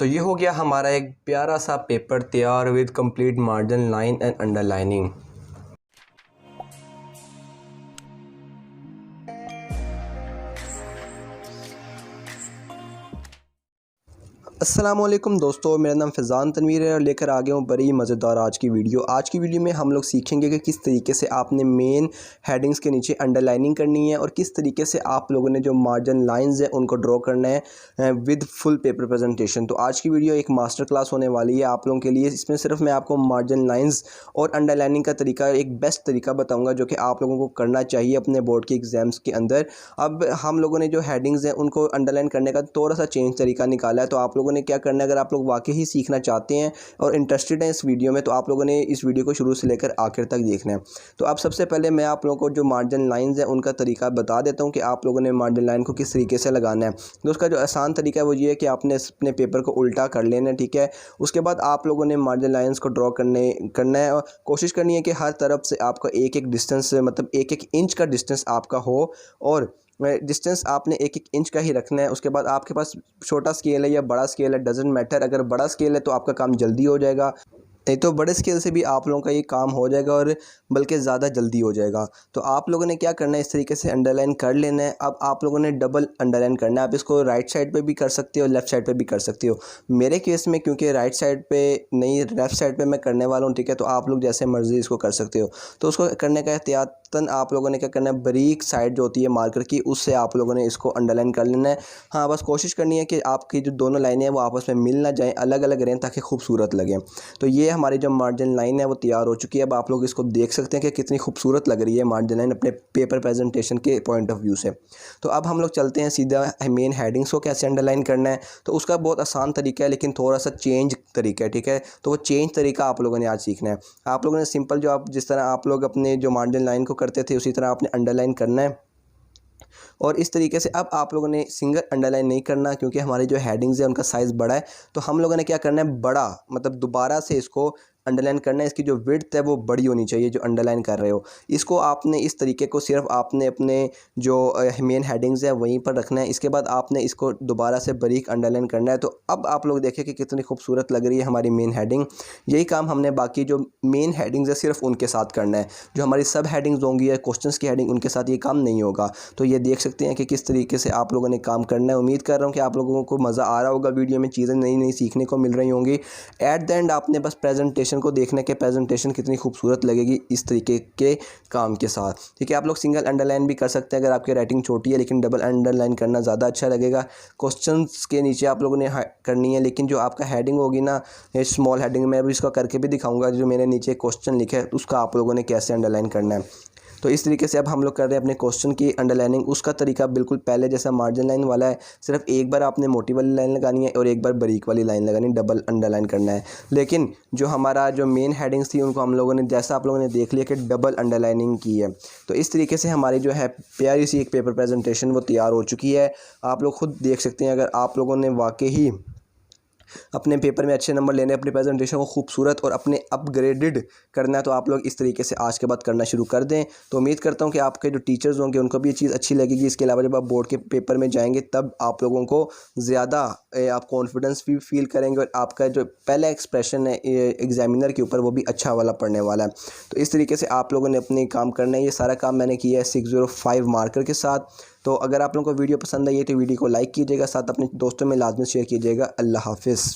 तो ये हो गया हमारा एक प्यारा सा पेपर तैयार with complete margin line and underlining. अस्सलामुअलैकुम दोस्तों, मेरा नाम फ़ैज़ान तनवीर है और लेकर आ गया हूँ बड़ी मज़ेदार आज की वीडियो। आज की वीडियो में हम लोग सीखेंगे कि किस तरीके से आपने मेन हेडिंग्स के नीचे अंडरलाइनिंग करनी है और किस तरीके से आप लोगों ने जो मार्जिन लाइंस है उनको ड्रॉ करना है विद फुल पेपर प्रेजेंटेशन। तो आज की वीडियो एक मास्टर क्लास होने वाली है आप लोगों के लिए। इसमें सिर्फ मैं आपको मार्जिन लाइन्स और अंडरलाइनिंग का तरीका, एक बेस्ट तरीका बताऊँगा जो कि आप लोगों को करना चाहिए अपने बोर्ड के एग्ज़ाम्स के अंदर। अब हम लोगों ने जो हेडिंग्स हैं उनको अंडरलाइन करने का थोड़ा सा चेंज तरीका निकाला है। तो आप लोगों ने क्या करना है, अगर आप लोग वाकई ही सीखना चाहते हैं और इंटरेस्टेड हैं इस वीडियो में, तो आप लोगों ने इस वीडियो को शुरू से लेकर आखिर तक देखना है। तो अब सबसे पहले मैं आप लोगों को जो मार्जिन लाइंस है उनका तरीका बता देता हूं कि आप लोगों ने मार्जिन लाइन को किस तरीके से लगाना है। तो उसका जो आसान तरीका है वो ये है कि आपने अपने पेपर को उल्टा कर लेना है, ठीक है। उसके बाद आप लोगों ने मार्जिन लाइंस को ड्रॉ करना है और कोशिश करनी है कि हर तरफ से आपका एक एक डिस्टेंस, मतलब एक एक इंच का डिस्टेंस आपका हो और डिस्टेंस आपने एक एक इंच का ही रखना है। उसके बाद आपके पास छोटा स्केल है या बड़ा स्केल है, डजेंट मैटर। अगर बड़ा स्केल है तो आपका काम जल्दी हो जाएगा, नहीं तो बड़े स्केल से भी आप लोगों का ये काम हो जाएगा और बल्कि ज़्यादा जल्दी हो जाएगा। तो आप लोगों ने क्या करना है, इस तरीके से अंडरलाइन कर लेना है। अब आप लोगों ने डबल अंडरलाइन करना है। आप इसको राइट साइड पे भी कर सकते हो, लेफ़्ट साइड पे भी कर सकते हो। मेरे केस में क्योंकि राइट साइड पे नहीं, लेफ़्ट साइड पे मैं करने वाला हूँ, ठीक है। तो आप लोग जैसे मर्ज़ी इसको कर सकते हो। तो उसको करने का एहतियातन आप लोगों ने क्या करना है, बारीक साइड जो होती है मार्कर की, उससे आप लोगों ने इसको अंडरलाइन कर लेना है। हाँ, बस कोशिश करनी है कि आपकी जो दोनों लाइनें हैं वो आपस में मिल ना जाएँ, अलग अलग रहें ताकि खूबसूरत लगें। तो ये हमारी जो मार्जिन लाइन है वो तैयार हो चुकी है। अब आप लोग इसको देख सकते हैं कि कितनी खूबसूरत लग रही है मार्जिन लाइन अपने पेपर प्रेजेंटेशन के पॉइंट ऑफ व्यू से। तो अब हम लोग चलते हैं सीधा मेन हेडिंग्स को कैसे अंडरलाइन करना है। तो उसका बहुत आसान तरीका है लेकिन थोड़ा सा चेंज तरीका है, ठीक है। तो वो चेंज तरीका आप लोगों ने आज सीखना है। आप लोगों ने सिंपल जो आप जिस तरह आप लोग अपने जो मार्जिन लाइन को करते थे उसी तरह आपने अंडरलाइन करना है। और इस तरीके से अब आप लोगों ने सिंगल अंडरलाइन नहीं करना क्योंकि हमारी जो हेडिंग्स है उनका साइज़ बड़ा है। तो हम लोगों ने क्या करना है, बड़ा मतलब दोबारा से इसको अंडरलाइन करना है। इसकी जो विड्थ है वो बड़ी होनी चाहिए जो अंडरलाइन कर रहे हो। इसको आपने इस तरीके को सिर्फ आपने अपने जो मेन हेडिंग्स है वहीं पर रखना है। इसके बाद आपने इसको दोबारा से बारीक अंडरलाइन करना है। तो अब आप लोग देखें कि कितनी खूबसूरत लग रही है हमारी मेन हेडिंग। यही काम हमने बाकी जो मेन हेडिंग्स है सिर्फ उनके साथ करना है। जो हमारी सब हेडिंग्स होंगी या क्वेश्चंस की हेडिंग, उनके साथ ये काम नहीं होगा। तो ये देख सकते हैं कि किस तरीके से आप लोगों ने काम करना है। उम्मीद कर रहा हूँ कि आप लोगों को मज़ा आ रहा होगा, वीडियो में चीज़ें नई नई सीखने को मिल रही होंगी। एट द एंड आपने बस प्रेजेंटेशन को देखने के प्रेजेंटेशन कितनी खूबसूरत लगेगी इस तरीके के काम के साथ, ठीक है। आप लोग सिंगल अंडरलाइन भी कर सकते हैं अगर आपकी राइटिंग छोटी है, लेकिन डबल अंडरलाइन करना ज़्यादा अच्छा लगेगा। क्वेश्चंस के नीचे आप लोगों ने करनी है, लेकिन जो आपका हेडिंग होगी ना, स्मॉल हेडिंग, मैं अभी इसका करके भी दिखाऊंगा। जो मैंने नीचे क्वेश्चन लिखा है उसका आप लोगों ने कैसे अंडरलाइन करना है। तो इस तरीके से अब हम लोग कर रहे हैं अपने क्वेश्चन की अंडरलाइनिंग। उसका तरीका बिल्कुल पहले जैसा मार्जिन लाइन वाला है, सिर्फ एक बार आपने मोटी वाली लाइन लगानी है और एक बार बारीक वाली लाइन लगानी है, डबल अंडरलाइन करना है। लेकिन जो हमारा जो मेन हेडिंग्स थी उनको हम लोगों ने, जैसा आप लोगों ने देख लिया कि डबल अंडरलाइनिंग की है। तो इस तरीके से हमारी जो है प्यारी सी एक पेपर प्रेजेंटेशन वो तैयार हो चुकी है। आप लोग खुद देख सकते हैं। अगर आप लोगों ने वाकई ही अपने पेपर में अच्छे नंबर लेने, अपनी प्रेजेंटेशन को खूबसूरत और अपने अपग्रेडेड करना है, तो आप लोग इस तरीके से आज के बाद करना शुरू कर दें। तो उम्मीद करता हूं कि आपके जो टीचर्स होंगे उनको भी ये चीज़ अच्छी लगेगी। इसके अलावा जब आप बोर्ड के पेपर में जाएंगे तब आप लोगों को ज़्यादा आप कॉन्फिडेंस भी फील करेंगे और आपका जो पहला एक्सप्रेशन है एग्जामिनर के ऊपर वो भी अच्छा वाला पड़ने वाला है। तो इस तरीके से आप लोगों ने अपने काम करना है। ये सारा काम मैंने किया है 605 मार्कर के साथ। तो अगर आप लोगों को वीडियो पसंद आई है तो वीडियो को लाइक कीजिएगा, साथ अपने दोस्तों में लाजमी शेयर कीजिएगा। अल्लाह हाफिज़।